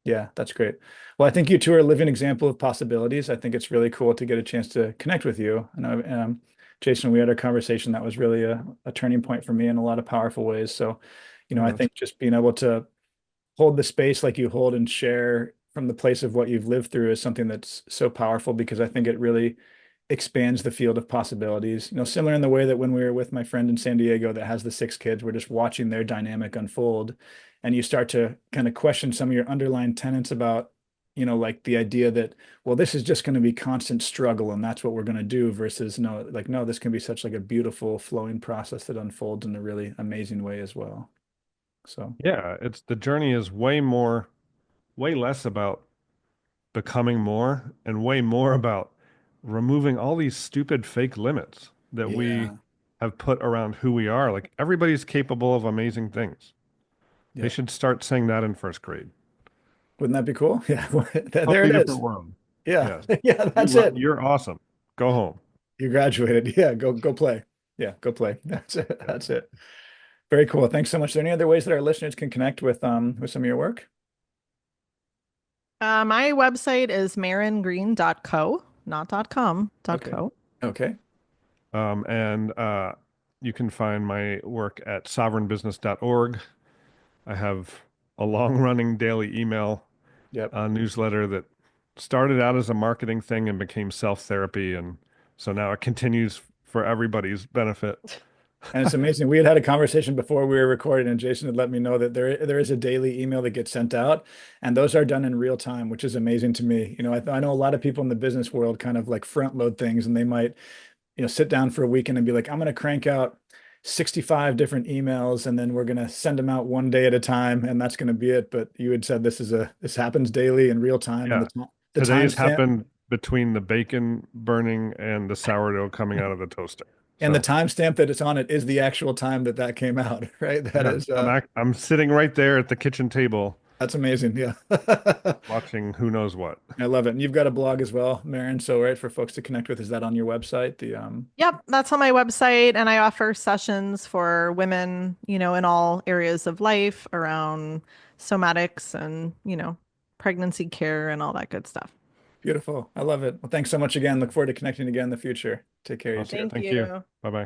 Yeah, that's great. Well, I think you two are a living example of possibilities. I think it's really cool to get a chance to connect with you. I know, Jason, we had a conversation that was really a turning point for me in a lot of powerful ways. So, I Yeah, that's think just being able to hold the space like you hold and share from the place of what you've lived through is something that's so powerful because I think it really expands the field of possibilities. Similar in the way that when we were with my friend in San Diego that has the 6 kids, we're just watching their dynamic unfold. And you start to kind of question some of your underlying tenets about, like the idea that, well, this is just going to be constant struggle and that's what we're going to do versus no, like, no, this can be such like a beautiful flowing process that unfolds in a really amazing way as well. So, yeah. It's the journey is way less about becoming more and way more about removing all these stupid fake limits that we yeah. have put around who we are. Like everybody's capable of amazing things. They Yep. should start saying that in first grade. Wouldn't that be cool? Yeah. There Totally it different is. world. Yeah. Yes. Yeah, that's it. You're awesome. Go home. You graduated. Yeah, go play. Yeah, go play. That's it. Yeah. That's it. Very cool. Thanks so much. Are there any other ways that our listeners can connect with some of your work? My website is maringreen.co, not .com, Okay. .co. Okay. And you can find my work at sovereignbusiness.org. I have a long running daily email Yep. newsletter that started out as a marketing thing and became self therapy. And so now it continues for everybody's benefit. And it's amazing. We had a conversation before we were recording, and Jason had let me know that there is a daily email that gets sent out, and those are done in real time, which is amazing to me. I know a lot of people in the business world kind of like front load things, and they might sit down for a weekend and be like, I'm going to crank out 65 different emails and then we're going to send them out one day at a time and that's going to be it. But you had said this happens daily in real time and Yeah. the Today's timestamp. happened between the bacon burning and the sourdough coming out of the toaster. And the So timestamp that it's on it is the actual time that that came out, right? That yeah, is, I'm sitting right there at the kitchen table that's amazing. Yeah. watching who knows what. I love it. And you've got a blog as well, Maryn. So, right, for folks to connect with, is that on your website? Yep, that's on my website, and I offer sessions for women, in all areas of life around somatics and, pregnancy care and all that good stuff. Beautiful. I love it. Well, thanks so much again. Look forward to connecting again in the future. Take care, you Awesome. two. Thank Thank you. you. Bye bye.